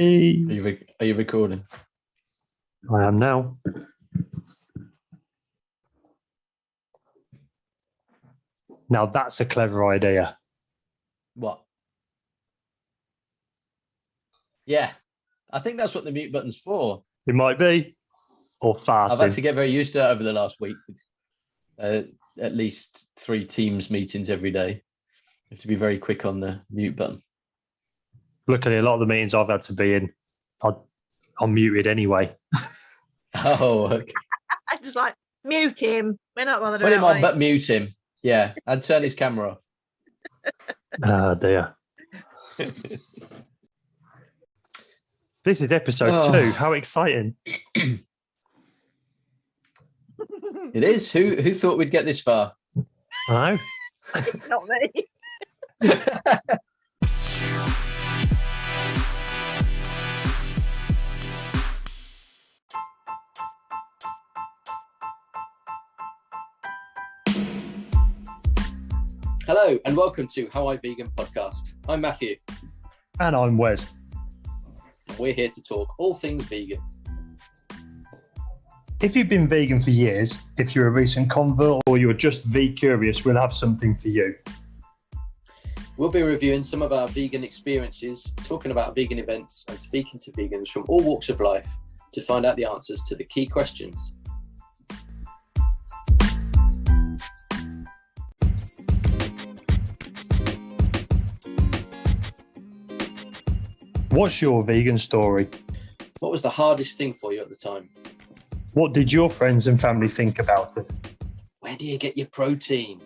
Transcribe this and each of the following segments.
Hey. Are you recording? I am now. Now that's a clever idea. What? Yeah, I think that's what the mute button's for. It might be. Or farting. I've had to get very used to it over the last week. At least 3 Teams meetings every day. You have to be very quick on the mute button. Luckily, a lot of the meetings I've had to be in, I'm muted anyway. Oh, okay. I just like, mute him. We're not bothered Put him about on, it. but mute him. Yeah, and turn his camera off. Oh, dear. This is episode 2. How exciting. It is. Who thought we'd get this far? I know. Not me. Hello, and welcome to How I Vegan podcast. I'm Matthew. And I'm Wez. We're here to talk all things vegan. If you've been vegan for years, if you're a recent convert or you're just V-curious, we'll have something for you. We'll be reviewing some of our vegan experiences, talking about vegan events, and speaking to vegans from all walks of life to find out the answers to the key questions. What's your vegan story? What was the hardest thing for you at the time? What did your friends and family think about it? Where do you get your protein?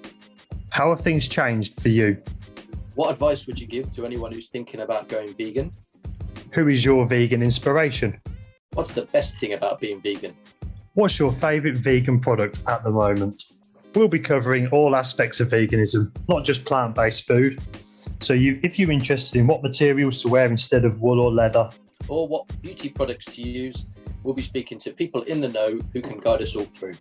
How have things changed for you? What advice would you give to anyone who's thinking about going vegan? Who is your vegan inspiration? What's the best thing about being vegan? What's your favourite vegan product at the moment? We'll be covering all aspects of veganism, not just plant-based food. So if you're interested in what materials to wear instead of wool or leather, or what beauty products to use, we'll be speaking to people in the know who can guide us all through.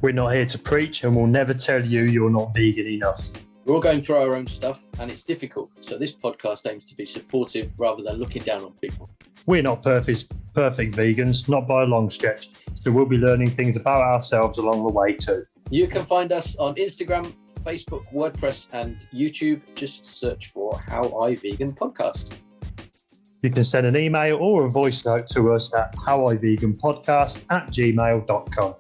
We're not here to preach and we'll never tell you you're not vegan enough. We're all going through our own stuff and it's difficult, so this podcast aims to be supportive rather than looking down on people. We're not perfect vegans, not by a long stretch, so we'll be learning things about ourselves along the way too. You can find us on Instagram, Facebook, WordPress and YouTube. Just search for How I Vegan Podcast. You can send an email or a voice note to us at howiveganpodcast@gmail.com.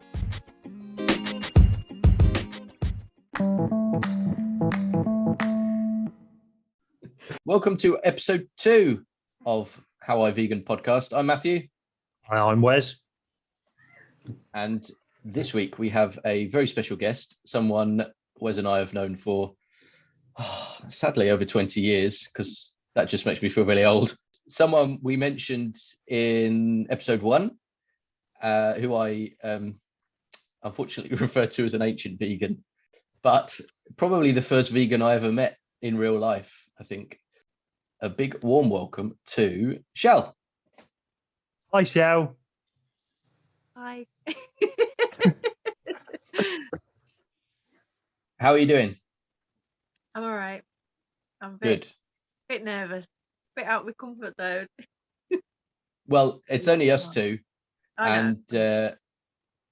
Welcome to episode 2 of How I Vegan Podcast. I'm Matthew. Hi, I'm Wez. And this week we have a very special guest, someone Wez and I have known for, sadly, over 20 years, because that just makes me feel really old. Someone we mentioned in episode 1, who I unfortunately refer to as an ancient vegan, but probably the first vegan I ever met in real life, I think. A big warm welcome to Chelle. Hi, Chelle. Hi. How are you doing? I'm all right. I'm a Good. bit nervous, bit out of my comfort zone. Well, it's only us two, I know.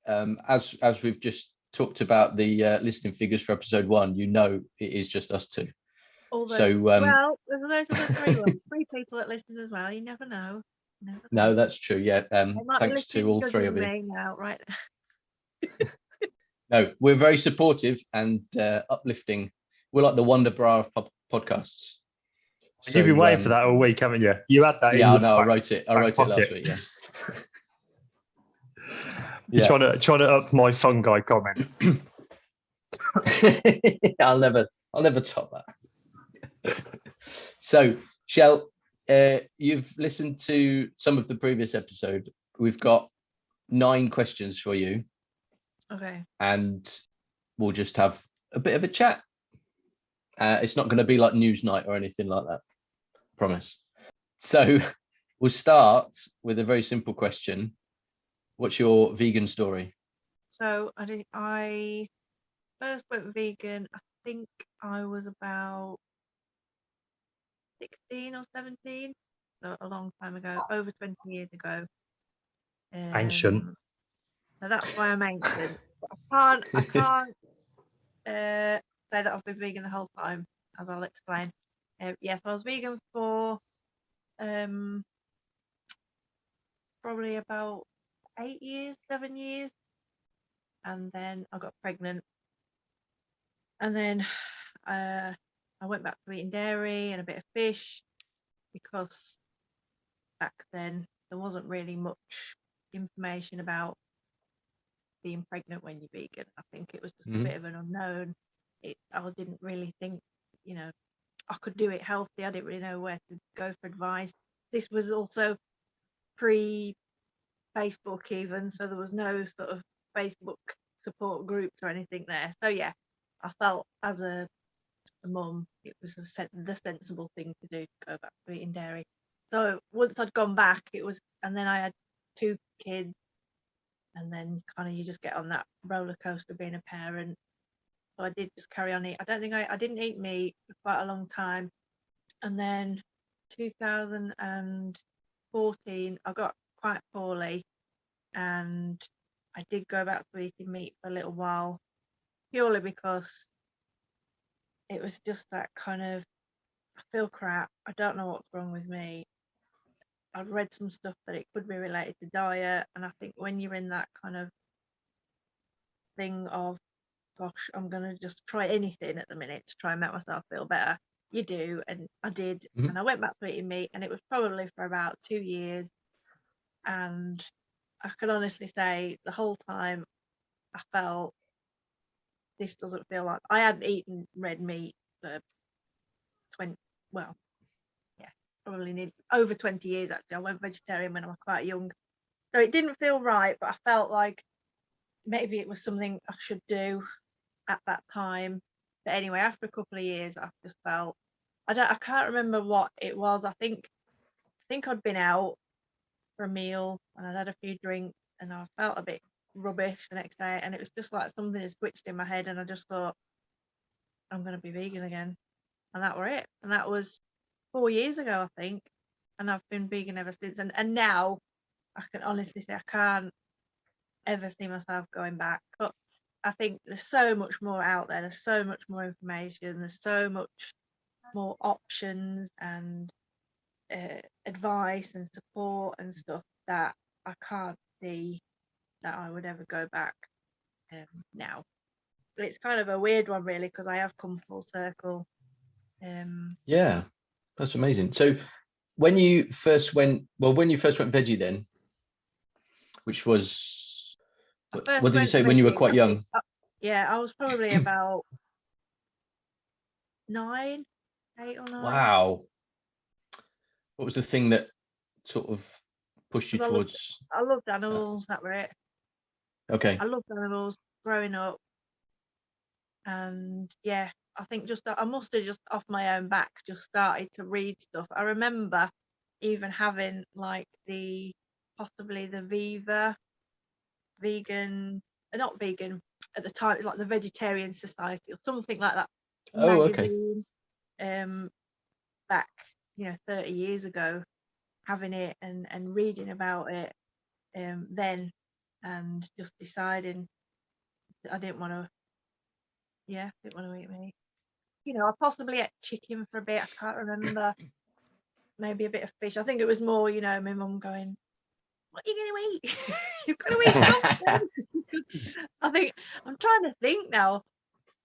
and as we've just talked about the listening figures for episode 1, you know it is just us two. Although, So well, there's those other three people that listen as well. You never know. no, that's true. Yeah. They might be Thanks to listening all 3 of you. me now, right? No, we're very supportive and uplifting. We're like the wonderbra of podcasts. So, You've been waiting for that all week, haven't you? You had that. Yeah, I in know. your I wrote it last pocket. week. Yeah. You're trying to up my fungi comment. I'll never top that. So, Chelle, you've listened to some of the previous episode. We've got 9 questions for you. Okay. And we'll just have a bit of a chat. It's not going to be like news night or anything like that. Promise. So we'll start with a very simple question. What's your vegan story? So I first went vegan. I think I was about 16 or 17. a long time ago, over 20 years ago. Ancient. So that's why I'm ancient. But I can't say that I've been vegan the whole time, as I'll explain. Yes, I was vegan for probably about 8 years, 7 years, and then I got pregnant, and then I went back to eating dairy and a bit of fish because back then there wasn't really much information about being pregnant when you're vegan. I think it was just a bit of an unknown. I didn't really think, I could do it healthy. I didn't really know where to go for advice. This was also pre-Facebook even, so there was no sort of Facebook support groups or anything there. So yeah, I felt as a mum, it was the sensible thing to do, to go back to eating dairy. So once I'd gone back, and then I had 2 kids, and then kind of you just get on that roller coaster of being a parent. So I did just carry on eating. I didn't eat meat for quite a long time, and then 2014 I got quite poorly, and I did go back to eating meat for a little while, purely because it was just that kind of, I feel crap, I don't know what's wrong with me. I've read some stuff that it could be related to diet, and I think when you're in that kind of thing of, gosh, I'm gonna just try anything at the minute to try and make myself feel better, you do, and I did. And I went back to eating meat, and it was probably for about 2 years, and I can honestly say the whole time I felt, this doesn't feel like, I hadn't eaten red meat for 20, well, yeah, probably over 20 years actually. I went vegetarian when I was quite young, so it didn't feel right, but I felt like maybe it was something I should do at that time. But anyway, after a couple of years, I just felt, I can't remember what it was. I think I'd been out for a meal and I'd had a few drinks, and I felt a bit rubbish the next day, and it was just like something had switched in my head, and I just thought, I'm gonna be vegan again. And that were it. And that was 4 years ago, I think, and I've been vegan ever since. And now I can honestly say I can't ever see myself going back. But I think there's so much more out there. There's so much more information. There's so much more options and advice and support and stuff that I can't see that I would ever go back now. But it's kind of a weird one, really, because I have come full circle. Yeah, that's amazing. So when you first went veggie then, which was, what did you say, when you were quite young? Yeah, I was probably about 8 or 9. Wow. What was the thing that sort of pushed you towards? I loved animals, that were it. Okay. I loved animals growing up. And yeah, I think I must have just off my own back just started to read stuff. I remember even having like possibly the Viva vegan, not vegan at the time, it's like the Vegetarian Society or something like that magazine. Back 30 years ago, having it and reading about it then, and just deciding that I didn't want to eat meat. I possibly ate chicken for a bit, I can't remember. Maybe a bit of fish. I think it was more, my mum going, what are you going to eat? You've got to eat something. I think, I'm trying to think now.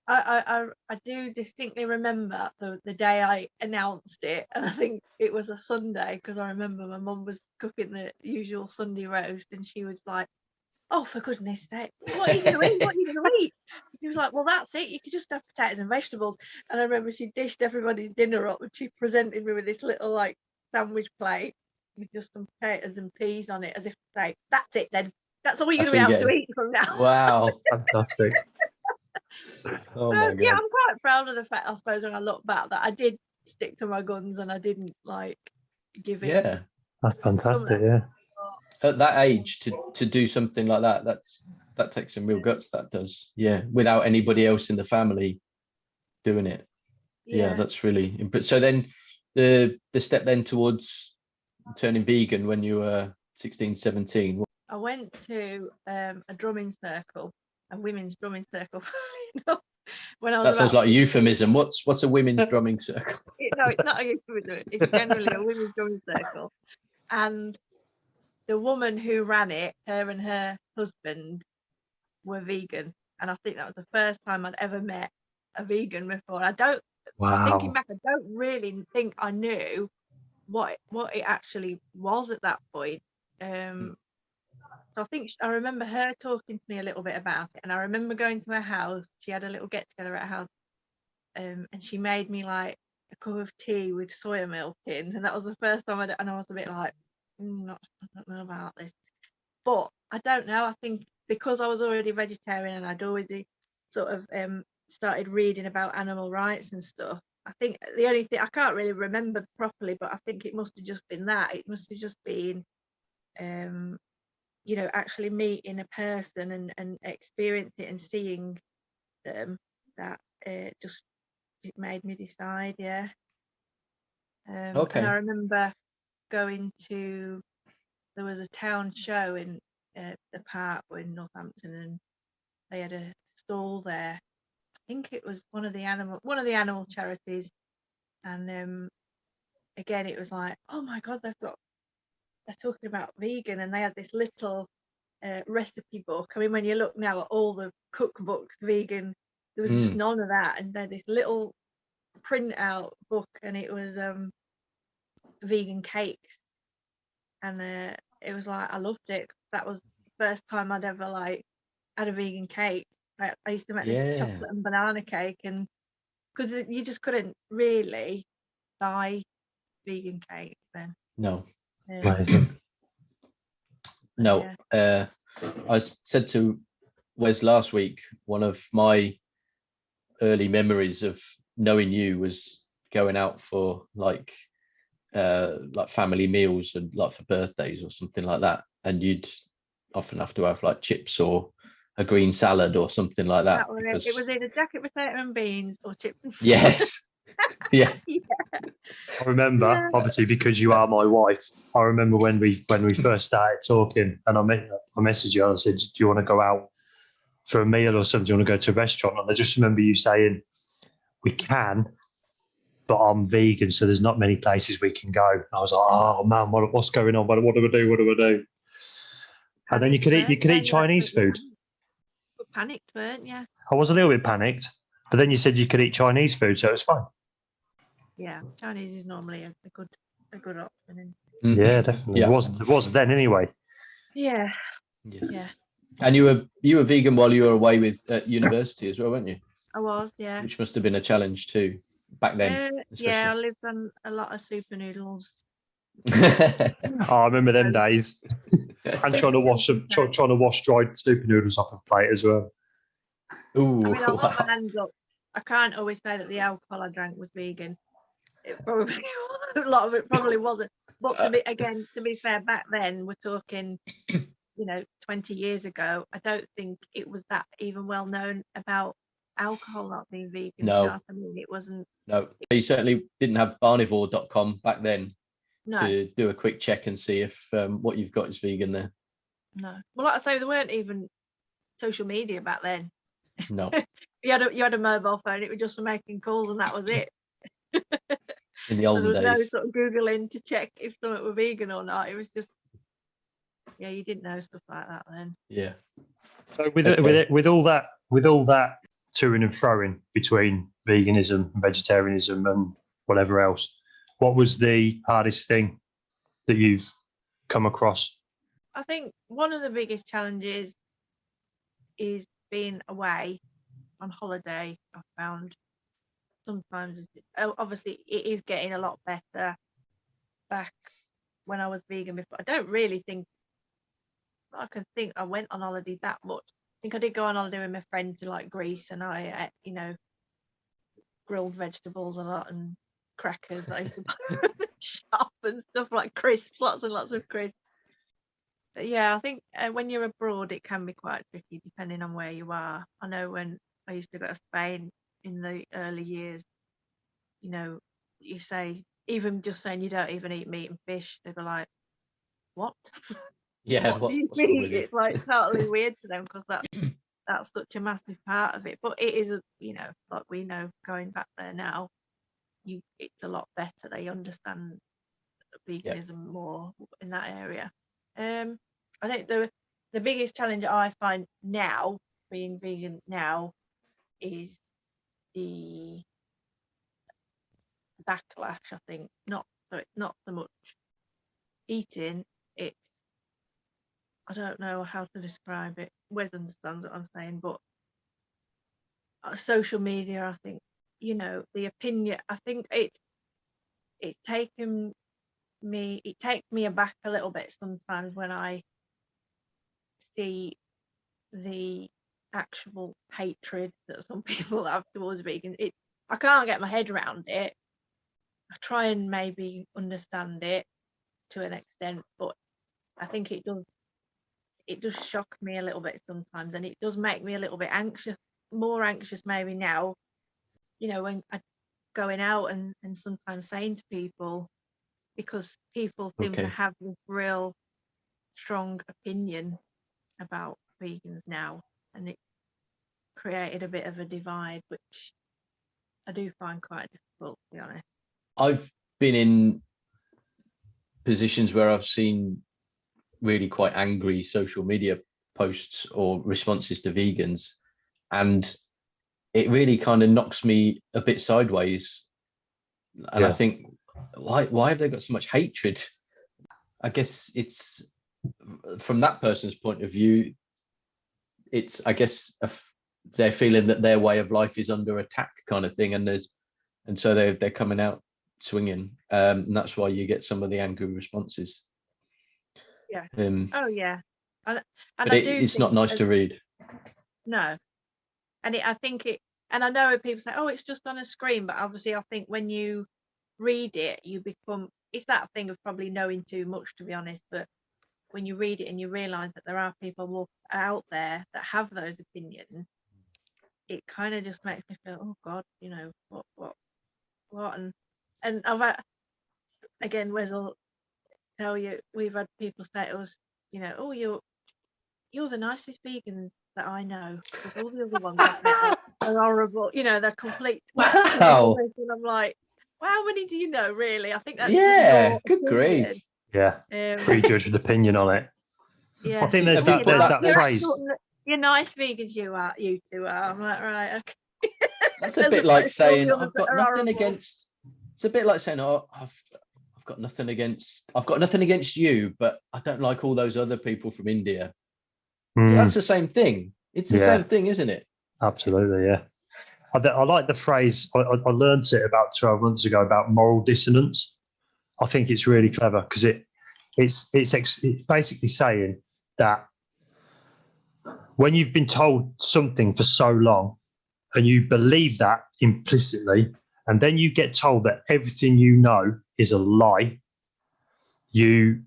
I do distinctly remember the day I announced it, and I think it was a Sunday, because I remember my mum was cooking the usual Sunday roast, and she was like, oh, for goodness sake, what are you going to eat? What are you going to eat? He was like, well, that's it. You could just have potatoes and vegetables. And I remember she dished everybody's dinner up, and she presented me with this little like sandwich plate with just some potatoes and peas on it, as if to say, that's it then. That's all you're going to be able to eat from now. Wow. Fantastic. Oh my God. Yeah, I'm quite proud of the fact, I suppose, when I look back, that I did stick to my guns and I didn't like give in. Yeah. That's fantastic, yeah. At that age to do something like that, that takes some real guts, that does. Yeah, without anybody else in the family doing it. Yeah, that's really. But so then the step then towards turning vegan when you were 16, 17? I went to a drumming circle, a women's drumming circle, funnily enough, when I was That sounds about like a 16. euphemism. What's a women's drumming circle? No, it's not a euphemism. It's generally a women's drumming circle. And the woman who ran it, her and her husband were vegan. And I think that was the first time I'd ever met a vegan before. Thinking Wow. back, I don't really think I knew what it actually was at that point. So I think I remember her talking to me a little bit about it, and I remember going to her house. She had a little get together at her house, and she made me like a cup of tea with soya milk in, and that was the first time and I was a bit like, I don't know about this, but I don't know. I think because I was already vegetarian and I'd already sort of started reading about animal rights and stuff. I think the only thing I can't really remember properly, but I think it must have just been that. It must have just been actually meeting a person and experience it and seeing them that it made me decide. Yeah. Okay. And I remember going to, there was a town show in the park in Northampton, and they had a stall there. I think it was one of the animal charities, and again it was like, oh my god, they're talking about vegan, and they had this little recipe book. I mean, when you look now at all the cookbooks vegan, there was just none of that, and they had this little printout book, and it was vegan cakes, and it was like, I loved it. That was the first time I'd ever like had a vegan cake. I used to make this chocolate and banana cake, and because you just couldn't really buy vegan cakes then. No. Amazing. No. Yeah. I said to Wes last week, one of my early memories of knowing you was going out for like family meals and like for birthdays or something like that, and you'd often have to have like chips or a green salad or something like that. It was either jacket potato and beans or chips and salad. Yes. Yeah. I remember, obviously, because you are my wife. I remember when we first started talking, and I messaged you and I said, "Do you want to go out for a meal or something? Do you want to go to a restaurant?" And I just remember you saying, "We can, but I'm vegan, so there's not many places we can go." And I was like, "Oh man, what's going on? What do I do? What do I do?" And then you could eat Chinese food. Panicked, weren't you? I was a little bit panicked, but then you said you could eat Chinese food, so it's fine. Yeah, Chinese is normally a good option. Yeah, definitely. Yeah. It was then anyway. Yeah. Yes. Yeah. And you were vegan while you were away at university as well, weren't you? I was, yeah. Which must have been a challenge too back then. Yeah, I lived on a lot of super noodles. I remember them days. And trying to wash dried super noodles off a plate as well. Ooh, I mean, I'll hold my hands up. I can't always say that the alcohol I drank was vegan. It probably a lot of it probably wasn't. But to be fair, back then we're talking, 20 years ago. I don't think it was that even well known about alcohol not being vegan. No. You know what I mean? It wasn't. No, you certainly didn't have barnivore.com back then. No. To do a quick check and see if what you've got is vegan there. No. Well, like I say, there weren't even social media back then. No. you had a mobile phone. It was just for making calls, and that was it. In the olden there was days. no sort of Googling to check if something were vegan or not. It was just, you didn't know stuff like that then. Yeah. So with all that toing and froing between veganism and vegetarianism and whatever else, what was the hardest thing that you've come across? I think one of the biggest challenges is being away on holiday. I found sometimes, obviously, it is getting a lot better. Back when I was vegan before, I don't really think I can think I went on holiday that much. I think I did go on holiday with my friend to like Greece, and I ate, grilled vegetables a lot and crackers that I used to buy from the shop and stuff, like crisps, lots and lots of crisps. But yeah, I think when you're abroad, it can be quite tricky depending on where you are. I know when I used to go to Spain in the early years, you say even just saying you don't even eat meat and fish, they'd be like, what? Yeah, What do you what's wrong mean? with you? It's like totally weird to them because that's such a massive part of it. But it is, like we know going back there now, it's a lot better. They understand veganism more in that area. I think the biggest challenge I find now being vegan now is the backlash. I think not so much eating. It's I don't know how to describe it. Wes understands what I'm saying, but social media, I think, the opinion. I think it's taken me. It takes me aback a little bit sometimes when I see the actual hatred that some people have towards vegans. I can't get my head around it. I try and maybe understand it to an extent, but I think it does shock me a little bit sometimes, and it does make me a little bit anxious, more anxious maybe now, when I'm going out and sometimes saying to people, because people seem to have this real strong opinion about vegans now, and it created a bit of a divide, which I do find quite difficult, to be honest. I've been in positions where I've seen really quite angry social media posts or responses to vegans, and it really kind of knocks me a bit sideways. And I think, why have they got so much hatred? I guess it's from that person's point of view, it's, I guess, they're feeling that their way of life is under attack, kind of thing, and so they're coming out swinging, and that's why you get some of the angry responses. Yeah. And but it's not nice to read. No, and I think and I know people say, oh, it's just on a screen, but obviously I think when you read it, it's that thing of probably knowing too much, to be honest, but when you read it and you realize that there are people out there that have those opinions, it kind of just makes me feel, oh God, what, and I've had, again, Wes will tell you, we've had people say to us, oh, you're the nicest vegans that I know, because all the other ones I've met are horrible, they're complete. Wow. And I'm like, well, how many do you know, really? I think that's good grief. Yeah, prejudged opinion on it. Yeah, I think there's that phrase. You're nice vegans, you two are. I'm like, right, okay. That's a bit like saying I've got nothing against. It's a bit like saying, oh, I've got nothing against you, but I don't like all those other people from India. That's the same thing. It's the same thing, isn't it? Absolutely, yeah. I like the phrase. I learned it about 12 months ago about moral dissonance. I think it's really clever because it's basically saying that when you've been told something for so long and you believe that implicitly, and then you get told that everything you know is a lie, you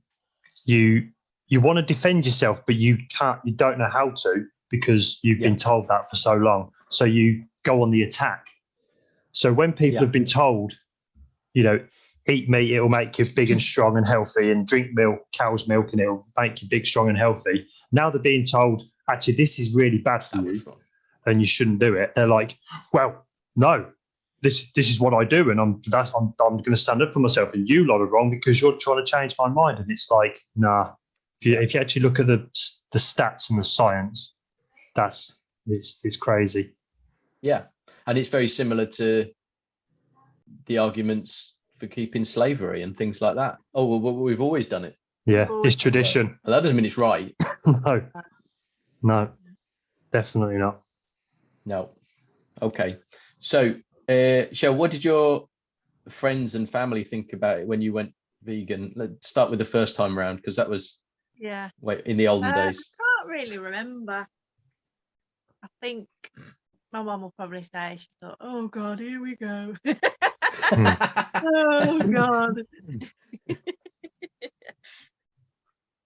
want to defend yourself, but you don't know how to, because you've been told that for so long. So you go on the attack. So when people have been told, eat meat, it'll make you big and strong and healthy, and drink milk, cow's milk, and it'll make you big, strong and healthy. Now they're being told, actually, this is really bad for you and you shouldn't do it. They're like, well, no, this is what I do, and I'm going to stand up for myself, and you lot are wrong because you're trying to change my mind. And it's like, nah. If you actually look at the stats and the science, it's crazy. Yeah, and it's very similar to the arguments for keeping slavery and things like that. Oh, well, we've always done it. Yeah, it's tradition. Well, that doesn't mean it's right. No, definitely not. No. Okay. So, Chelle, what did your friends and family think about it when you went vegan? Let's start with the first time around, because that was in the olden days. I can't really remember. I think my mum will probably say she thought, oh God, here we go. Oh God.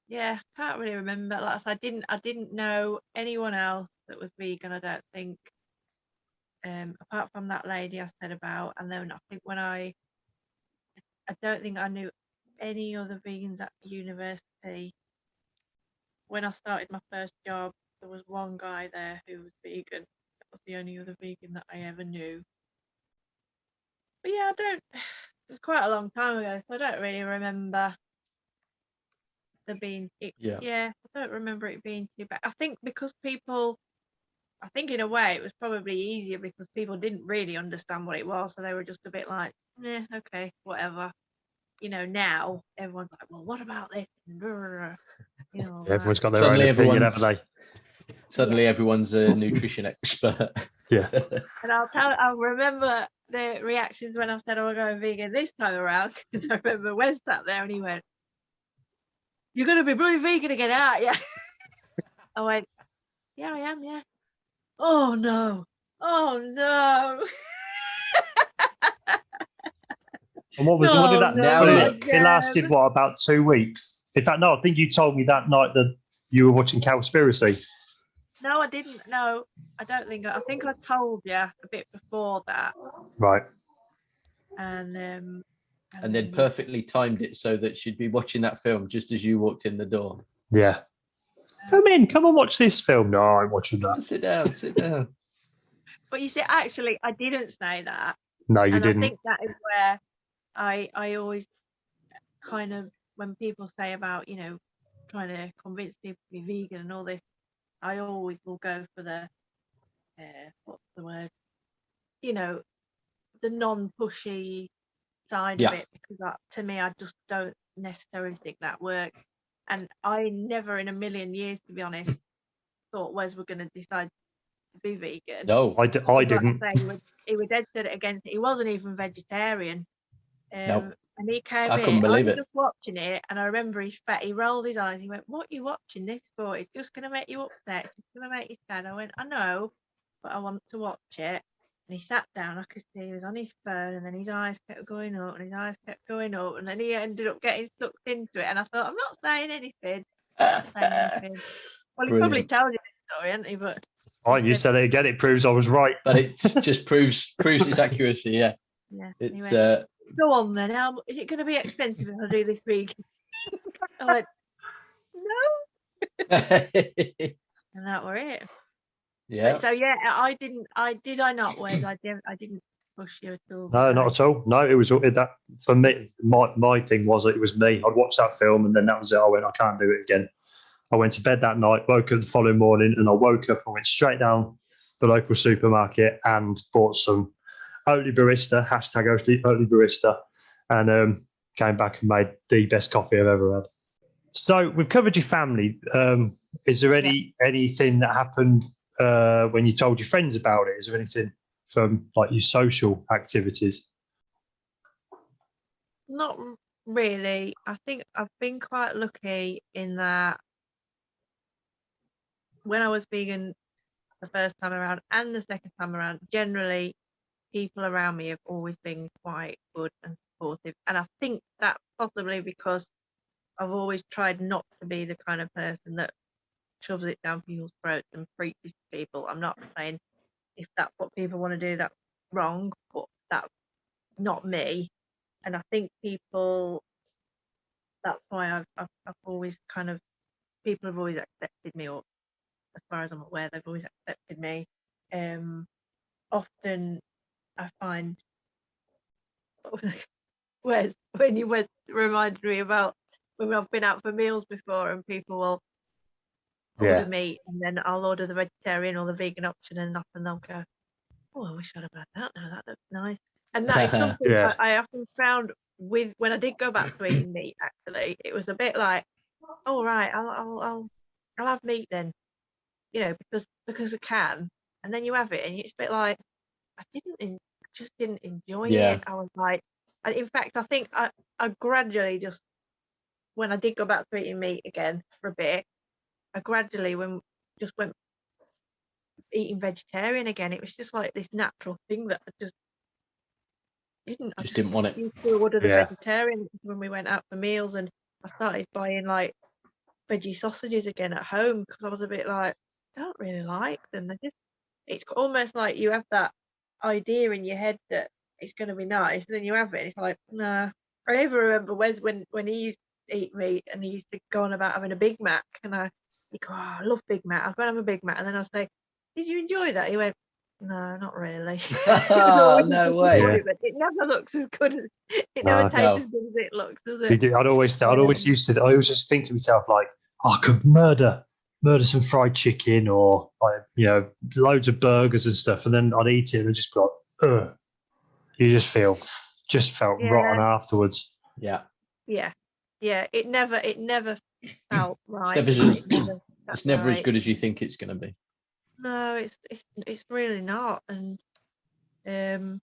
Yeah, can't really remember. Like I said, I didn't know anyone else that was vegan, I don't think. Apart from that lady I said about, and then I think when I I don't think I knew any other vegans at university. When I started my first job, there was one guy there who was vegan. That was the only other vegan that I ever knew. But yeah, I don't. It was quite a long time ago, so I don't really remember there being. Yeah, I don't remember it being too bad. I think because people. I think in a way it was probably easier because people didn't really understand what it was, so they were just a bit like, okay, whatever. Now everyone's like, well, what about this? Everyone's got their own opinion, haven't they? Suddenly everyone's a nutrition expert. Yeah. And I'll remember the reactions when I said, I'm going vegan this time around, because I remember Wes sat there and he went, you're going to be bloody vegan again, aren't you? I went, yeah, I am, yeah. Oh no. And what did that now look? It lasted about 2 weeks. In fact, no, I think you told me that night that you were watching Cowspiracy. No, I didn't. No, I don't think. I think I told you a bit before that. Right. And then perfectly timed it so that she'd be watching that film just as you walked in the door. Yeah. Come and watch this film. No, I'm watching that. Sit down. But you see, actually, I didn't say that. No, you didn't. I think that is where I always kind of, when people say about, trying to convince people to be vegan and all this, I always will go for the, what's the word? The non-pushy side of it, because to me, I just don't necessarily think that works. And I never in a million years, to be honest, thought Wes were going to decide to be vegan. No, I didn't. Like I say, he was dead set against it. He wasn't even vegetarian. Nope. And he came I in. couldn't believe it. Just watching it, and I remember he rolled his eyes. He went, "What are you watching this for? It's just going to make you upset. It's just going to make you sad." I went, "I know, but I want to watch it." And he sat down. I could see he was on his phone, and then his eyes kept going up, and his eyes kept going up, and then he ended up getting sucked into it. And I thought, I'm not saying anything. Well, he probably told you this story, hasn't he? But you said it again. It proves I was right. But it just proves its accuracy. Yeah. Yeah. It's go on then. How is it going to be expensive if I do this week? I went, no. And that were it. Yeah. But so yeah, I not Wes? I didn't push you at all. No, not at all. No, it was that for me. My thing was it was me. I'd watched that film and then that was it. I went, I can't do it again. I went to bed that night, woke up the following morning, and I woke up and went straight down the local supermarket and bought some Oatly Barista, #Oatly Barista, and came back and made the best coffee I've ever had. So we've covered your family. Is there anything that happened when you told your friends about it? Is there anything from like your social activities? Not really. I think I've been quite lucky in that when I was vegan the first time around and the second time around, generally people around me have always been quite good and supportive. And I think that's possibly because I've always tried not to be the kind of person that shoves it down people's throats and preaches to people. I'm not saying if that's what people want to do, that's wrong, but that's not me. And I think that's why I've always people have always accepted me, or as far as I'm aware, they've always accepted me. Often I find when you reminded me about when I've been out for meals before and people will order meat and then I'll order the vegetarian or the vegan option and often they'll go, oh, I wish I'd have had that. No, that looks nice. And that is something I often found when I did go back to eating meat. Actually, it was a bit like, oh right, I'll have meat then, because I can. And then you have it, and it's a bit like I just didn't enjoy it. I was like, in fact, I think I gradually just when I did go back to eating meat again for a bit, I gradually went eating vegetarian again. It was just like this natural thing that I just didn't. I just didn't want it. Used to order the vegetarian when we went out for meals, and I started buying like veggie sausages again at home because I was a bit like, I don't really like them. It's almost like you have that idea in your head that it's going to be nice, and then you have it, and it's like, nah, I even remember Wes when he used to eat meat and he used to go on about having a Big Mac, and he'd go, oh, I love Big Mac. I've got to have a Big Mac, and then I'd say, did you enjoy that? He went, no, not really. No way. Yeah. But it never looks as good as it No. never tastes No. as good as it looks, does We it? do- I'd always just think to myself like, oh, I could murder some fried chicken or like, you know, loads of burgers and stuff, and then I'd eat it and just got, ugh. You just felt Yeah. rotten afterwards. Yeah. Yeah. It never felt right. It's never as good as you think it's going to be. No, it's really not, and for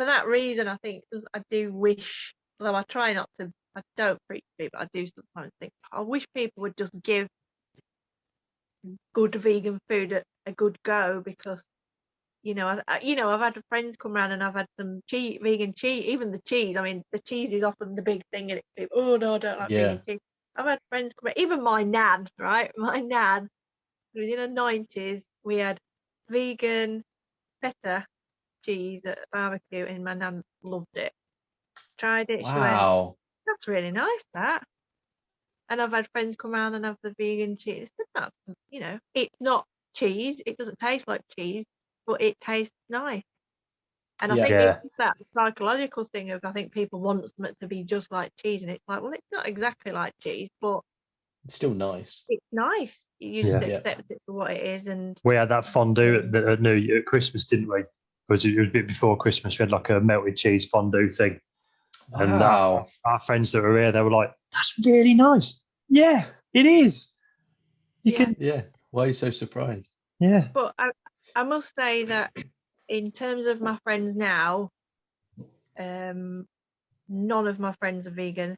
that reason, I think I do wish, although I try not to, I don't preach to people, I do sometimes think I wish people would just give good vegan food a good go, because I've had friends come around and I've had some vegan cheese, even the cheese. I mean, the cheese is often the big thing, and oh no, I don't like vegan cheese. I've had friends come around, even my nan, right? My nan, who was in her 90s, we had vegan feta cheese at barbecue, and my nan loved it. Tried it, she went, Wow. that's really nice, that. And I've had friends come around and have the vegan cheese. That's, it's not cheese, it doesn't taste like cheese, but it tastes nice. And I think it's that psychological thing of, I think people want something to be just like cheese, and it's like, well, it's not exactly like cheese, but It's still nice. it's nice. You just accept it for what it is. And we had that fondue at Christmas, didn't we? It was a bit before Christmas. We had like a melted cheese fondue thing. Wow. And our friends that were here, they were like, that's really nice. Yeah, it is. Yeah. Why are you so surprised? Yeah. But I must say that in terms of my friends now, none of my friends are vegan.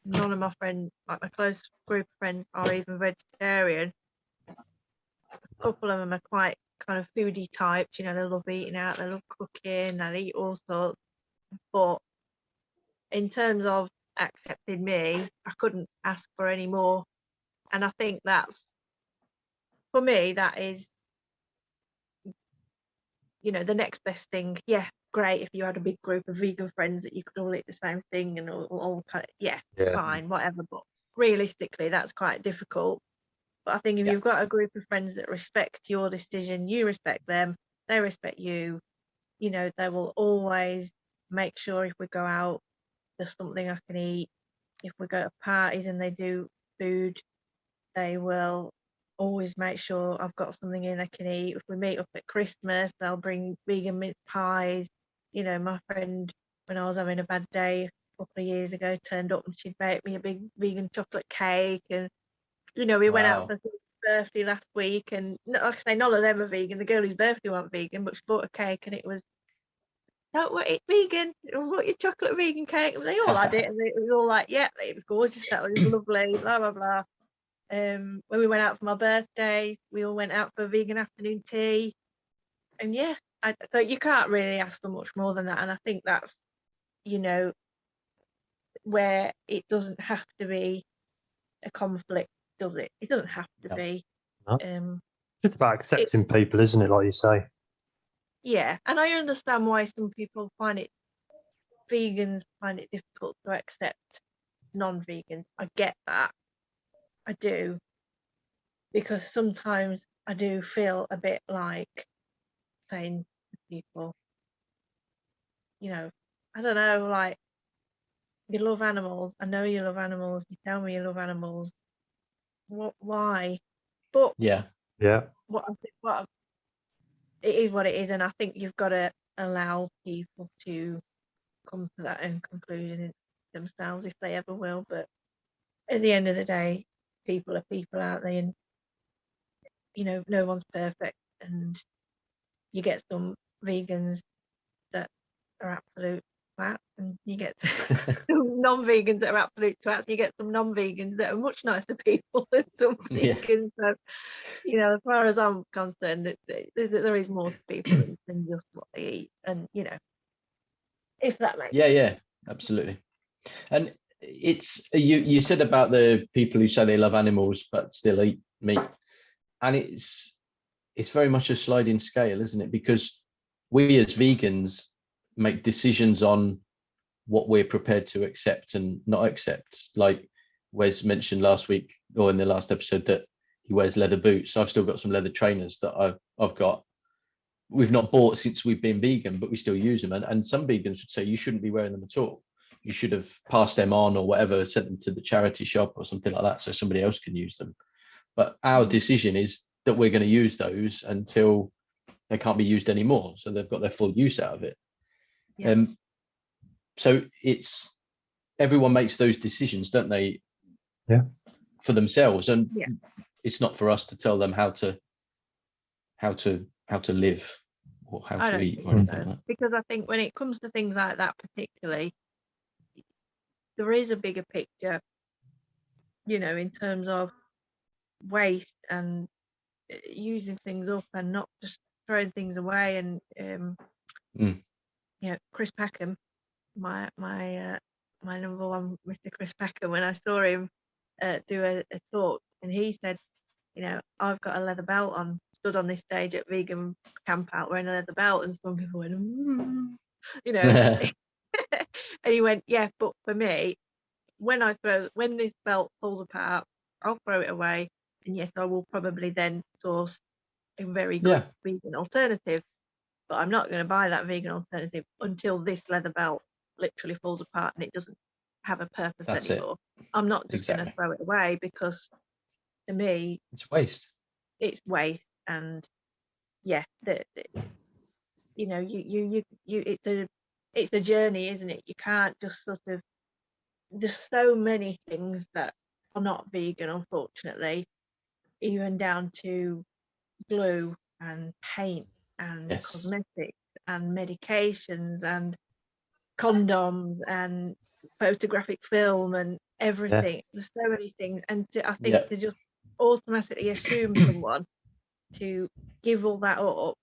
None of my friends, like my close group of friends, are even vegetarian. A couple of them are quite kind of foodie types. They love eating out, they love cooking, they eat all sorts. But in terms of accepting me, I couldn't ask for any more. And I think that's, for me, that is, the next best thing. Yeah, great if you had a big group of vegan friends that you could all eat the same thing and all kind of, fine, whatever. But realistically, that's quite difficult. But I think if you've got a group of friends that respect your decision, you respect them, they respect you, they will always make sure if we go out, there's something I can eat. If we go to parties and they do food, they will always make sure I've got something in I can eat. If we meet up at Christmas, they'll bring vegan mince pies. My friend, when I was having a bad day a couple of years ago, turned up and she'd baked me a big vegan chocolate cake. And we went out for his birthday last week, and like I say, none of them are vegan. The girl whose birthday wasn't vegan, but she bought a cake, and it was, don't worry, it's vegan. What your chocolate vegan cake? And they all had it, and it was all like, yeah, it was gorgeous. That was lovely. Blah blah blah. When we went out for my birthday, we all went out for vegan afternoon tea, and so you can't really ask for much more than that. And I think that's, where it doesn't have to be a conflict, does it? It doesn't have to be. No. It's about accepting people, isn't it? Like you say. Yeah, and I understand why some people vegans find it difficult to accept non-vegans. I get that. I do. Because sometimes I do feel a bit like saying to people, I don't know, like, you love animals. I know you love animals. You tell me you love animals. Why? But yeah, it is what it is, and I think you've got to allow people to come to that own conclusion themselves if they ever will. But at the end of the day, people are people, aren't they? And no one's perfect, and you get some vegans that are absolute twats, and you get some non-vegans that are absolute twats, and you get some non-vegans that are much nicer people than some vegans. So, as far as I'm concerned, there is more to people than just what they eat, and if that makes sense. Yeah, absolutely. And it's you said about the people who say they love animals but still eat meat, and it's very much a sliding scale, isn't it? Because we as vegans make decisions on what we're prepared to accept and not accept. Like Wes mentioned last week or in the last episode that he wears leather boots. I've still got some leather trainers that I've got. We've not bought since we've been vegan, but we still use them. And some vegans would say you shouldn't be wearing them at all. You should have passed them on or whatever, sent them to the charity shop or something like that so somebody else can use them. But our decision is that we're going to use those until they can't be used anymore. So they've got their full use out of it. Yeah. So it's everyone makes those decisions, don't they? Yeah. For themselves, and Yeah. it's not for us to tell them how to live or how I to don't eat think or anything so. like that. Because I think when it comes to things like that, particularly, there is a bigger picture, in terms of waste and using things up and not just throwing things away. And Chris Packham, my number one, Mr. Chris Packham, when I saw him do a talk, and he said, I've got a leather belt on, stood on this stage at Vegan Camp Out wearing a leather belt, and some people went, and he went, yeah, but for me, when this belt falls apart, I'll throw it away, and yes, I will probably then source a very good vegan alternative, but I'm not going to buy that vegan alternative until this leather belt literally falls apart and it doesn't have a purpose anymore. I'm not just going to throw it away, because to me it's waste. And it's a journey, isn't it? You can't just sort of, there's so many things that are not vegan, unfortunately, even down to glue and paint and cosmetics and medications and condoms and photographic film and everything. There's so many things, and I think to just automatically assume someone to give all that up,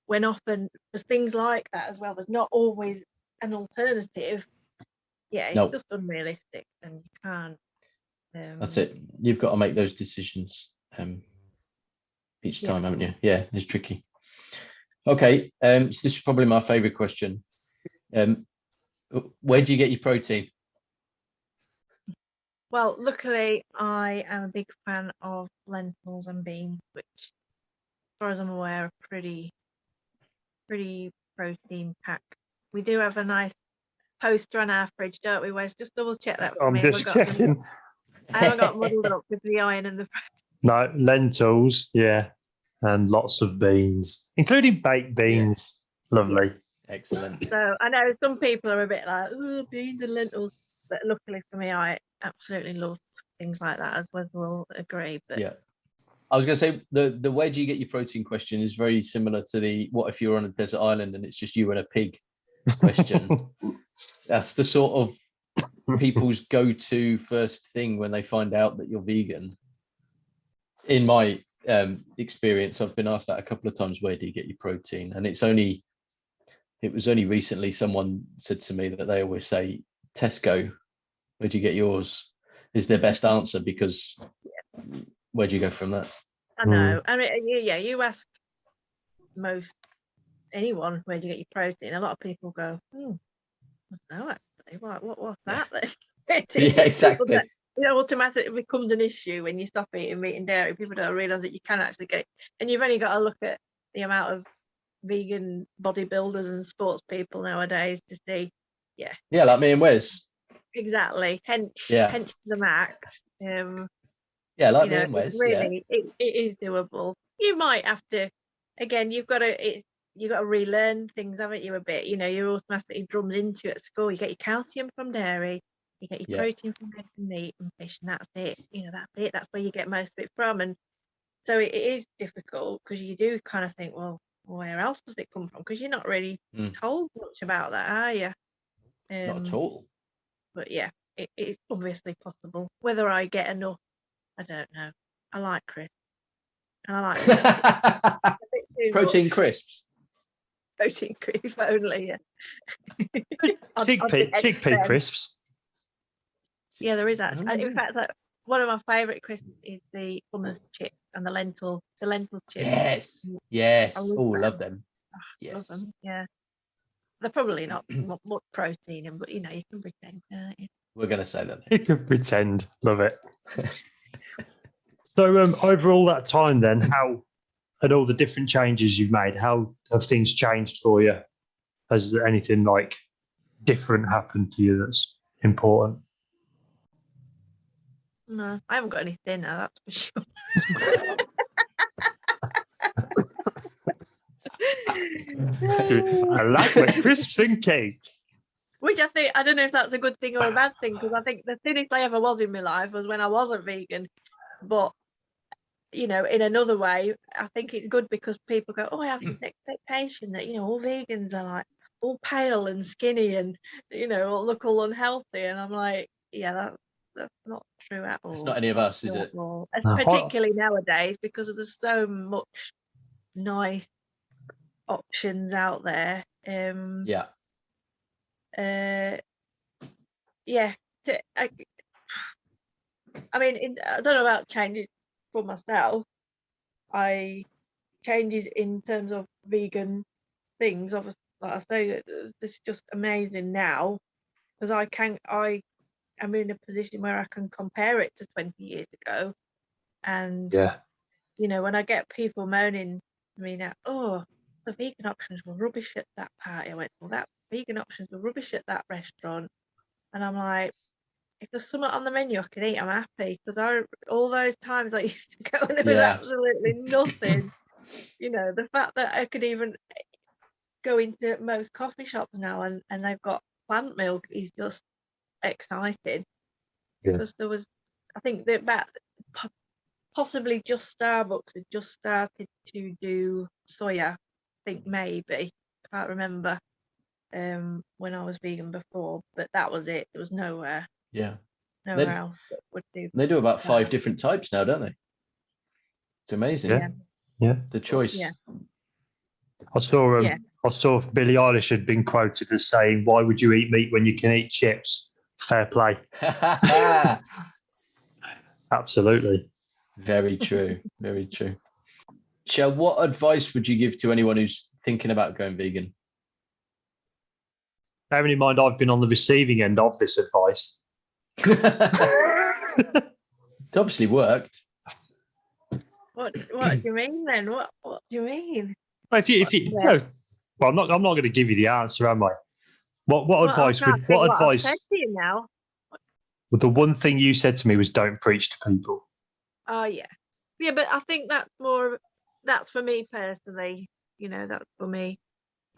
when often there's things like that as well, there's not always an alternative. It's just unrealistic, and you can't. That's it. You've got to make those decisions each time, haven't you? Yeah, it's tricky. Okay, so this is probably my favorite question. Where do you get your protein? Well, luckily, I am a big fan of lentils and beans, which, as far as I'm aware, are pretty protein packed. We do have a nice poster on our fridge, don't we, Wes? Just double check that for me. I'm just checking. I haven't got muddled up with the iron and the. No, lentils, and lots of beans, including baked beans. Lovely. Excellent. So I know some people are a bit like, oh, beans and lentils, but luckily for me, I absolutely love things like that, as Wes will agree. But I was going to say the where do you get your protein question is very similar to the what if you're on a desert island and it's just you and a pig question. That's the sort of people's go-to first thing when they find out that you're vegan. In my experience, I've been asked that a couple of times, where do you get your protein? And it was only recently someone said to me that they always say Tesco, where do you get yours, is their best answer, because where do you go from that? I know. I mean, you ask most anyone, where do you get your protein? A lot of people go, I don't know, actually. What's that? Yeah, exactly. Automatically it becomes an issue when you stop eating meat and dairy. People don't realise that you can actually get it. And you've only got to look at the amount of vegan bodybuilders and sports people nowadays to see, like me and Wes. Exactly. Hence to the max. Like me and Wes. Really, it is doable. You might have to, again, you've got to relearn things, haven't you, a bit? You're automatically drummed into it at school. You get your calcium from dairy, you get your protein from eggs and meat and fish, and that's it. That's it. That's where you get most of it from. And so it is difficult, because you do kind of think, well, where else does it come from? Because you're not really told much about that, are you? Not at all. But it's obviously possible. Whether I get enough, I don't know. I like crisps. And I like protein crisps. Protein crisp only, Chickpea crisps. Yeah, there is actually. In fact, one of my favourite crisps is the hummus chip and the lentil chip. Yes. Oh, love them. Love them. Yeah. they're probably not much protein in, but you know, you can pretend. We're going to say that. You can pretend. Love it. So over all that time then, how, and all the different changes you've made, how have things changed for you? Has anything like different happened to you that's important? No, I haven't got any thinner, that's for sure. I like my crisps and cake. Which I think, I don't know if that's a good thing or a bad thing, because I think the thinnest I ever was in my life was when I wasn't vegan. But, you know, in another way, I think it's good because people go, oh, I have this expectation that, you know, all vegans are like all pale and skinny and, you know, look all unhealthy. And I'm like, yeah, that's not true at all. It's not any of us, is it? Particularly nowadays, because there's so much nice options out there. Yeah. Yeah. I mean, I don't know about changes for myself. Changes in terms of vegan things, obviously, like I say, it's just amazing now because I am in a position where I can compare it to 20 years ago. And Yeah. you know, when I get people moaning to me now, oh, the vegan options were rubbish at that party, I went, well, that vegan options were rubbish at that restaurant. And I'm like, if there's something on the menu I can eat, I'm happy. Because all those times I used to go and there was absolutely nothing. You know, the fact that I could even go into most coffee shops now and they've got plant milk is just exciting. Yeah. Because there was, I think that possibly just Starbucks had just started to do soya. I think maybe, can't remember when I was vegan before, but that was it. There was nowhere else that would do. They do about 5 different types now, don't they? It's amazing. Yeah. The choice. Yeah. I saw Billie Eilish had been quoted as saying, "Why would you eat meat when you can eat chips?" Fair play. Absolutely. Very true. Very true. Chelle, what advice would you give to anyone who's thinking about going vegan? Bearing in mind, I've been on the receiving end of this advice. It's obviously worked. What do you mean then? What do you mean? Well, if you no, well, I'm not going to give you the answer, am I? What advice would I've said to you now? Well, the one thing you said to me was don't preach to people. Oh yeah, but I think that's for me personally. You know, that's for me.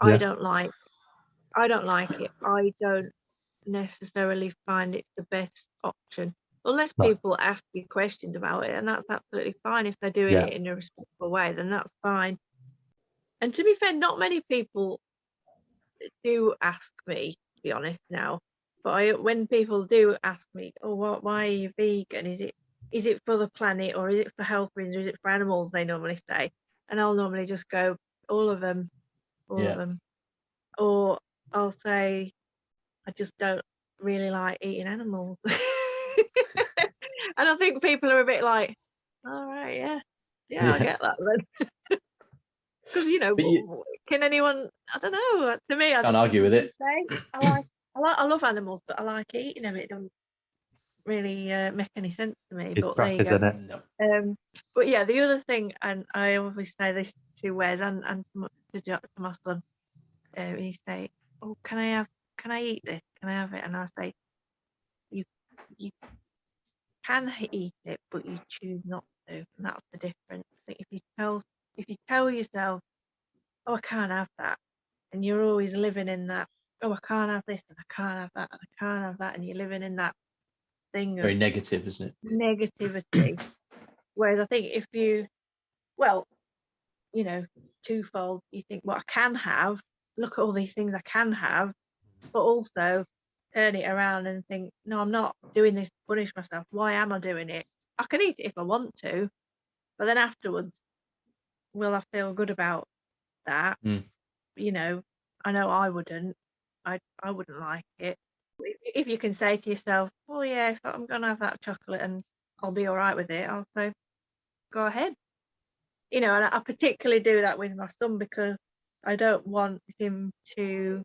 Yeah. I don't like it. I don't necessarily find it the best option unless people ask you questions about it, and that's absolutely fine. If they're doing it in a respectful way, then that's fine. And to be fair, not many people do ask me, to be honest now. But when people do ask me, oh, why are you vegan? Is it for the planet, or is it for health reasons, or is it for animals? They normally say, and I'll normally just go, all of them, or I'll say, I just don't really like eating animals. And I think people are a bit like, all right, yeah. I get that then. Because can anyone? I don't know. To me, I can't argue with it. I love animals, but I like eating them. It doesn't really make any sense to me. But there you go. No. But yeah, the other thing, and I always say this to Wez and to my son, he say, "Oh, can I eat this? Can I have it?" And I say, "You can eat it, but you choose not to, and that's the difference. I think if you tell yourself, oh, I can't have that, and you're always living in that, oh, I can't have this, and I can't have that, and I can't have that, and you're living in that thing very negative, isn't it? Negativity. Whereas I think if you, twofold, you think, well, I can have, look at all these things I can have, but also turn it around and think, no, I'm not doing this to punish myself. Why am I doing it? I can eat it if I want to, but then afterwards, will I feel good about that? I know I wouldn't. I wouldn't like it. If you can say to yourself, oh yeah, if I'm gonna have that chocolate and I'll be all right with it, I'll say, go ahead. And I particularly do that with my son because I don't want him to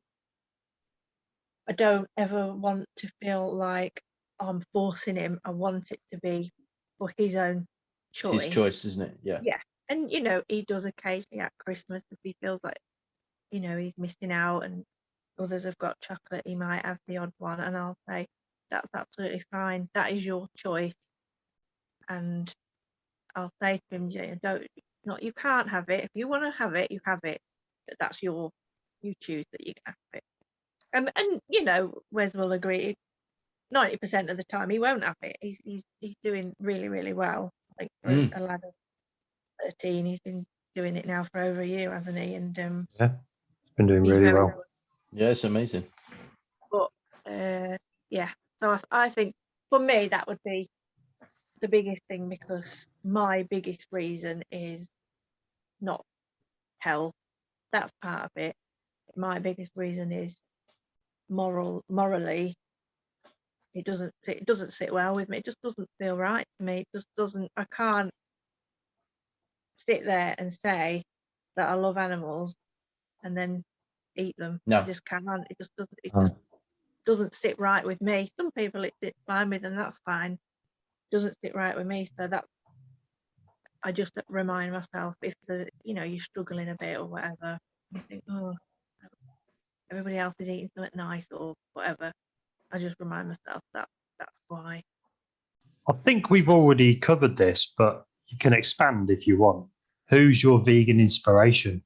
I don't ever want to feel like I'm forcing him. I want it to be for his own It's choice. his choice, isn't it? Yeah. Yeah. And, he does occasionally at Christmas if he feels like, he's missing out and others have got chocolate, he might have the odd one. And I'll say, that's absolutely fine. That is your choice. And I'll say to him, you can't have it. If you want to have it, you have it. But that's you choose that you can have it. And Wes will agree. 90% of the time, he won't have it. He's doing really, really well. I think for a lad of 13, he's been doing it now for over a year, hasn't he? And yeah, he's been doing really well. Good. Yeah, it's amazing. But yeah, so I think for me that would be the biggest thing, because my biggest reason is not health. That's part of it. My biggest reason is morally. It doesn't sit well with me. It just doesn't feel right to me. It just doesn't. I can't sit there and say that I love animals and then eat them. No. I just can't. It just doesn't. It just doesn't sit right with me. Some people it sits fine with, and that's fine. It doesn't sit right with me. So that I just remind myself, if you're struggling a bit or whatever, you think, oh, everybody else is eating something nice or whatever. I just remind myself that's why. I think we've already covered this, but you can expand if you want. Who's your vegan inspiration?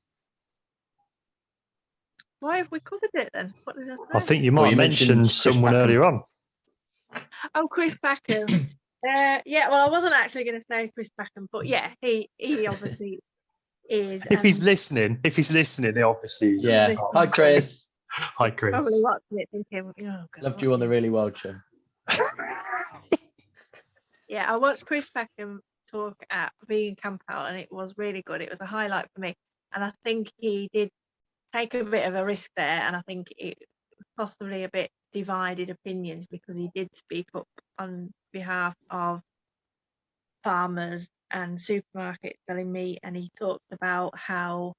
Why have we covered it then? What did I say? I think you might have mentioned someone earlier on. Oh, Chris Packham. Yeah, well, I wasn't actually going to say Chris Packham, but yeah, he obviously is. If he's listening, he obviously is. Yeah. Hi, Chris. Hi, Chris. Probably watching it thinking, oh, God, Loved you on the Really Wild Show. Yeah, I watched Chris Packham talk at Vegan Camp Out, and it was really good. It was a highlight for me. And I think he did take a bit of a risk there, and I think it possibly a bit divided opinions, because he did speak up on behalf of farmers and supermarkets selling meat, and he talked about how,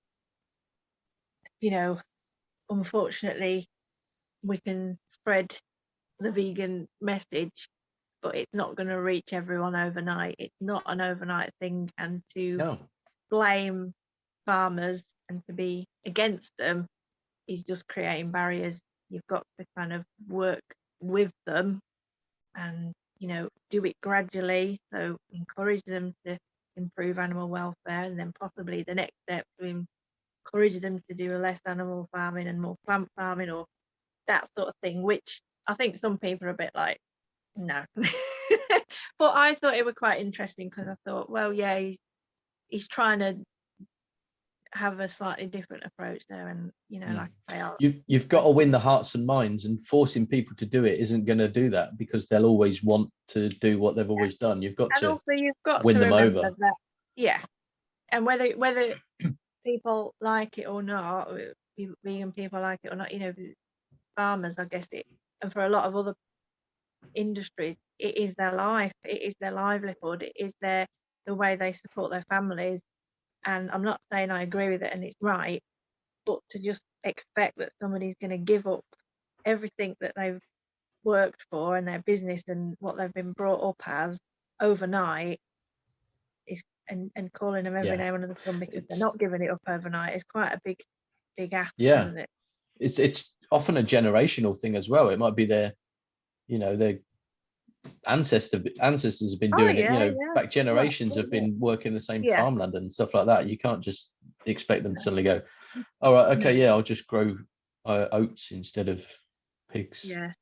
unfortunately, we can spread the vegan message, but it's not going to reach everyone overnight. It's not an overnight thing, and to blame farmers and to be against them is just creating barriers. You've got to kind of work with them and do it gradually, so encourage them to improve animal welfare, and then possibly the next step to encourage them to do less animal farming and more plant farming or that sort of thing, which I think some people are a bit like, no. But I thought it was quite interesting, because I thought, well, yeah, he's trying to have a slightly different approach there, and like I say, you've got to win the hearts and minds, and forcing people to do it isn't going to do that, because they'll always want to do what they've always done. You've got to win them over. That, and whether people like it or not, vegan people like it or not, farmers, I guess and for a lot of other industries, it is their life, it is their livelihood, it is the way they support their families. And I'm not saying I agree with it and it's right, but to just expect that somebody's going to give up everything that they've worked for and their business and what they've been brought up as overnight is, and calling them every name under the sun because they're not giving it up overnight, is quite a big ask, isn't it? It's often a generational thing as well. It might be their ancestors have been doing it, back generations have been working the same farmland and stuff like that. You can't just expect them to suddenly go, all right, okay, I'll just grow oats instead of pigs. You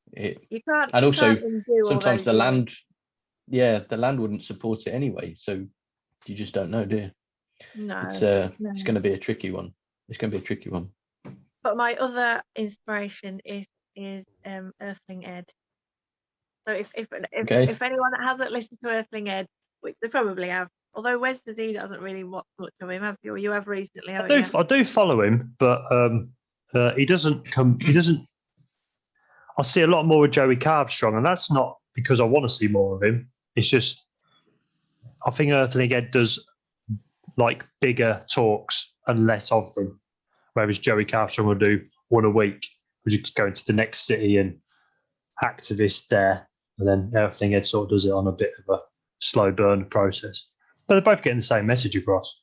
can't. And also sometimes the land wouldn't support it anyway, so you just don't know, do you? No, it's going to be a tricky one. But my other inspiration is Earthling Ed. So if anyone that hasn't listened to Earthling Ed, which they probably have, although Wes says he doesn't really watch much of him, have you? Or you have recently, haven't you? I do follow him, but he doesn't. I see a lot more of Joey Carbstrong, and that's not because I want to see more of him. It's just I think Earthling Ed does like bigger talks and less of them, whereas Joey Carbstrong will do one a week, we just go into the next city and activist there, and then everything Ed sort of does it on a bit of a slow burn process. But they're both getting the same message across.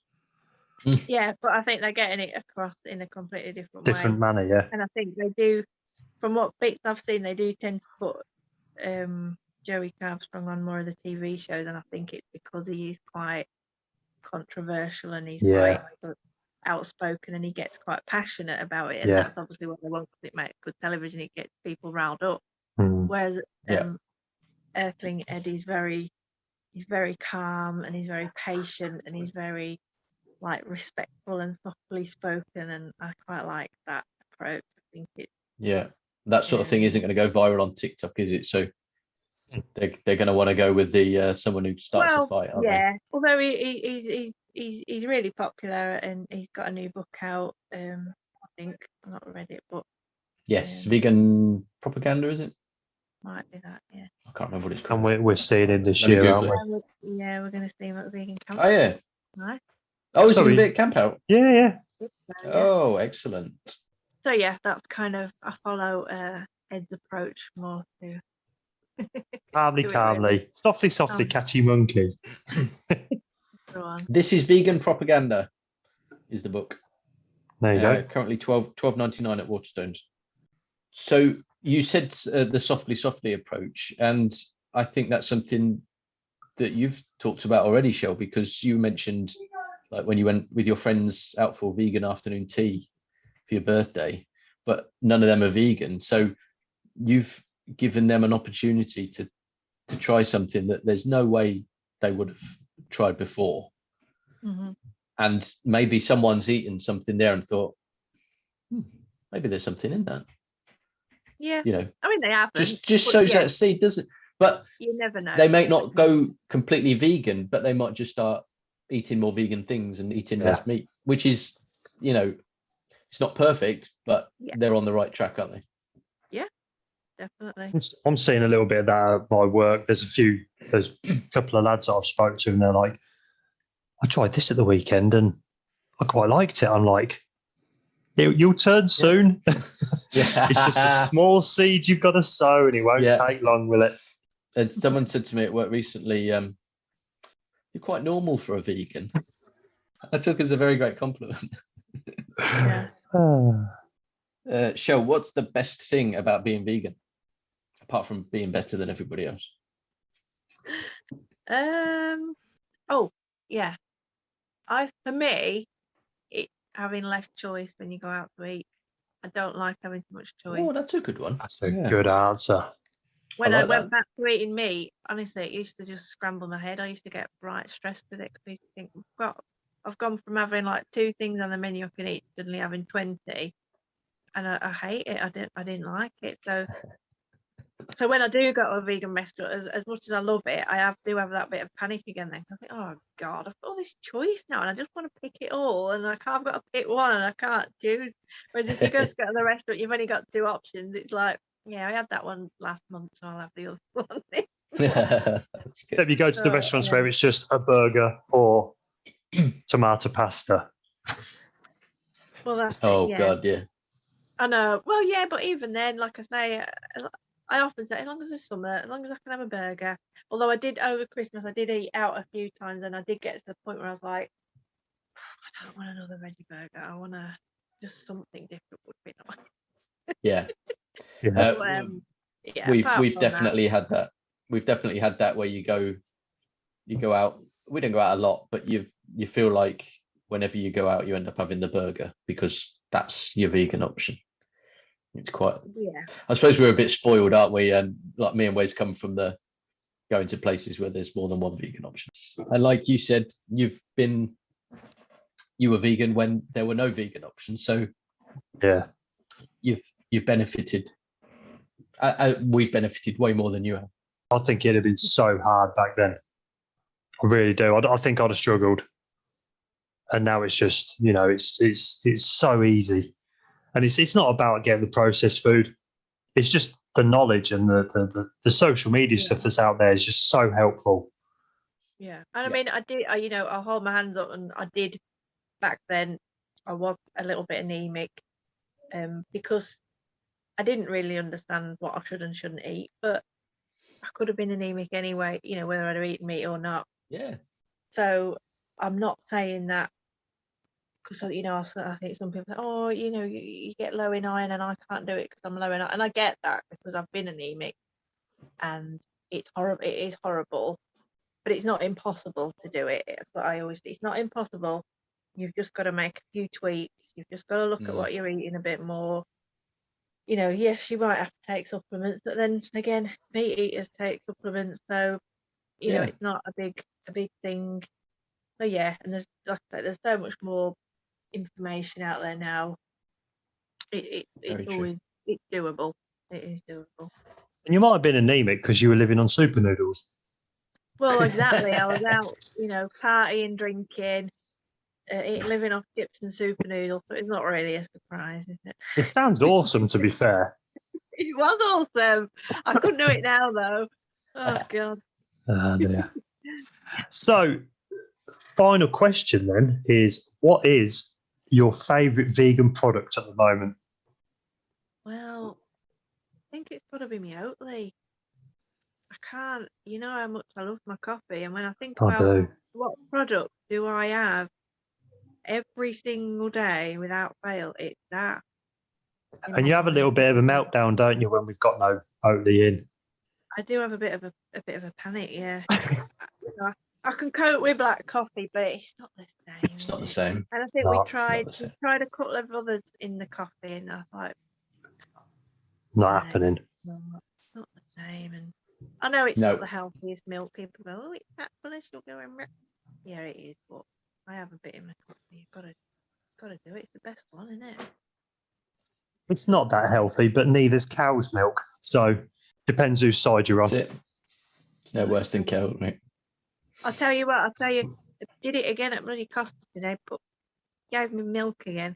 Yeah, but I think they're getting it across in a completely different Different way. manner, yeah. And I think they do, from what bits I've seen, they do tend to put Joey Armstrong on more of the TV shows, and I think it's because he is quite controversial and he's quite outspoken and he gets quite passionate about it, and that's obviously what they want because it makes good television. It gets people riled up. Whereas Earthling Eddie's he's very calm and he's very patient and he's very like respectful and softly spoken, and I quite like that approach. I think it's that sort of thing isn't going to go viral on TikTok, is it? So they're going to want to go with the someone who starts a fight, aren't they? Although he's really popular and he's got a new book out. I think I've not read it, but Vegan Propaganda, is it? Might be that, yeah. I can't remember what it's called. And we're seeing it this year, aren't we? Yeah, we're going to see him at Vegan Camp. Oh yeah. Nice. Oh, is he going to be at Camp Out? Yeah. Oh, excellent. So yeah, that's kind of, I follow Ed's approach more to calmly, softly, catchy monkey. Go on. This is Vegan Propaganda, is the book. There you go. Currently $12.99 at Waterstones. So you said the softly approach, and I think that's something that you've talked about already, Chelle, because you mentioned like when you went with your friends out for vegan afternoon tea for your birthday, but none of them are vegan. So you've given them an opportunity to try something that there's no way they would have tried before. And maybe someone's eaten something there and thought, maybe there's something in that. Yeah, you know, I mean they haven't. Just sows that seed, doesn't it? But you never know. They may not go completely vegan, but they might just start eating more vegan things and eating less meat, which is, you know, it's not perfect, but they're on the right track, aren't they? Yeah, definitely. I'm seeing a little bit of that at my work. There's a couple of lads that I've spoke to, and they're like, I tried this at the weekend and I quite liked it. I'm like, you'll turn soon. It's just a small seed you've got to sow, and it won't take long, will it? And someone said to me at work recently, you're quite normal for a vegan. I took it as a very great compliment. Chelle, what's the best thing about being vegan, apart from being better than everybody else? For me, it's having less choice when you go out to eat. I don't like having too much choice. Oh, that's a good one. That's a good answer. When I went back to eating meat, honestly, it used to just scramble my head. I used to get bright stressed with it because I used to think, I've gone from having like 2 things on the menu I can eat to suddenly having 20, and I hate it. I didn't like it. So when I do go to a vegan restaurant, as much as I love it, I do have that bit of panic again. Then I think, oh God, I've got all this choice now, and I just want to pick it all, and I've got to pick one, and I can't choose. Whereas if you go to the restaurant, you've only got 2 options. It's like, I had that one last month, so I'll have the other one. If you go to the restaurants where it's just a burger or tomato pasta. Well, that's God, yeah. I know. Well, yeah, but even then, like I say, I often say, as long as it's summer, as long as I can have a burger. Although I did over Christmas, I did eat out a few times, and I did get to the point where I was like, I don't want another veggie burger. I want just something different would be nice. We've definitely had that. We've definitely had that where you go out. We don't go out a lot, but you feel like whenever you go out, you end up having the burger because that's your vegan option. It's quite. I suppose we're a bit spoiled, aren't we? And like me and Wez come from going to places where there's more than one vegan option. And like you said, you were vegan when there were no vegan options. So you've benefited. We've benefited way more than you have. I think it'd have been so hard back then. I really do. I think I'd have struggled. And now it's just, it's so easy. And it's not about getting the processed food. It's just the knowledge and the social media stuff that's out there is just so helpful. Yeah. And I mean, I hold my hands up, and I did back then. I was a little bit anemic because I didn't really understand what I should and shouldn't eat, but I could have been anemic anyway, whether I'd have eaten meat or not. Yeah. So I'm not saying that because, I think some people say, oh, you get low in iron and I can't do it because I'm low in iron. And I get that because I've been anemic and it's horrible. It is horrible, but it's not impossible to do it. That's what I always say. It's not impossible. You've just got to make a few tweaks. You've just got to look at what you're eating a bit more. Yes, you might have to take supplements, but then again, meat eaters take supplements, so it's not a big thing. So yeah, and there's like I said, there's so much more information out there now. It's always it's doable. It is doable. And you might have been anemic because you were living on super noodles. Well, exactly. I was out, partying, drinking, living off chips and super noodles, so it's not really a surprise, is it? It sounds awesome, to be fair. It was awesome. I couldn't do it now, though. Oh, God. Oh, dear. So, final question then is, what is your favourite vegan product at the moment? Well, I think it's got to be my Oatly. I can't, how much I love my coffee, and when I think about what product do I have every single day without fail, it's that. And you have a little bit of a meltdown, don't you, when we've got no Oatly in? I do have a bit of a panic, yeah. I can cope with black coffee, but it's not the same. It's not the same. And I think we tried a couple of others in the coffee, and I thought, not happening. It's not the same. And I know it's not the healthiest milk. People go, oh, it's fat full of sugar and yeah, it is. But I have a bit in my coffee. You've got to do it. It's the best one, isn't it? It's not that healthy, but neither's cow's milk. So depends whose side you're on. That's it. It's no worse than cow, right? I'll tell you what. I did it again at bloody Costa today. Gave me milk again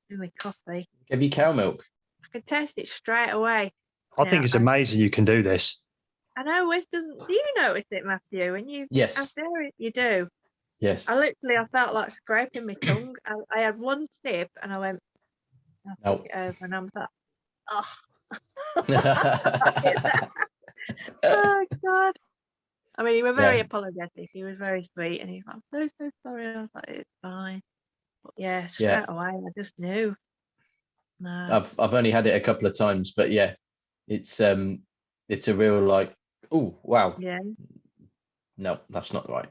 in my coffee. Gave you cow milk? I could taste it straight away. I think it's amazing you can do this. I know Wes doesn't. Do you notice it, Matthew? When you yes, you do. Yes. I felt like scraping my tongue. I had one sip and I went, I'll take it over, and I was like, oh God. I mean, he was very apologetic. He was very sweet, and he's like, I'm so sorry. I was like, it's fine. But yeah, straight away, I just knew. No. I've only had it a couple of times, but yeah, it's a real like, oh wow. Yeah. No, that's not right.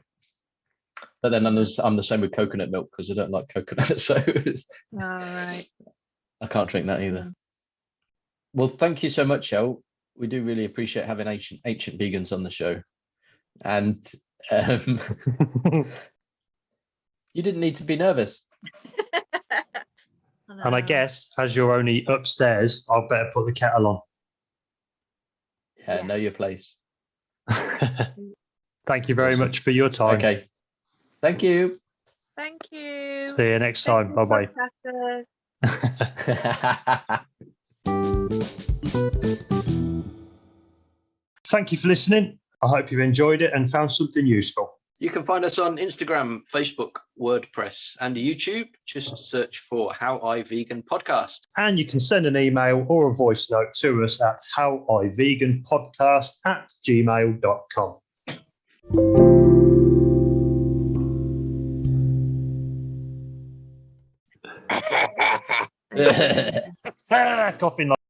But then I'm the same with coconut milk because I don't like coconut, so all right. I can't drink that either. Well, thank you so much, Chelle. We do really appreciate having ancient vegans on the show, and you didn't need to be nervous. And I guess as you're only upstairs, I'll better put the kettle on. Yeah, know your place. Thank you very much for your time. Okay. Thank you. Thank you. See you next time. Bye-bye. Thank you for listening. I hope you enjoyed it and found something useful. You can find us on Instagram, Facebook, WordPress, and YouTube. Just search for How I Vegan Podcast. And you can send an email or a voice note to us at howiveganpodcast@gmail.com. Coughing like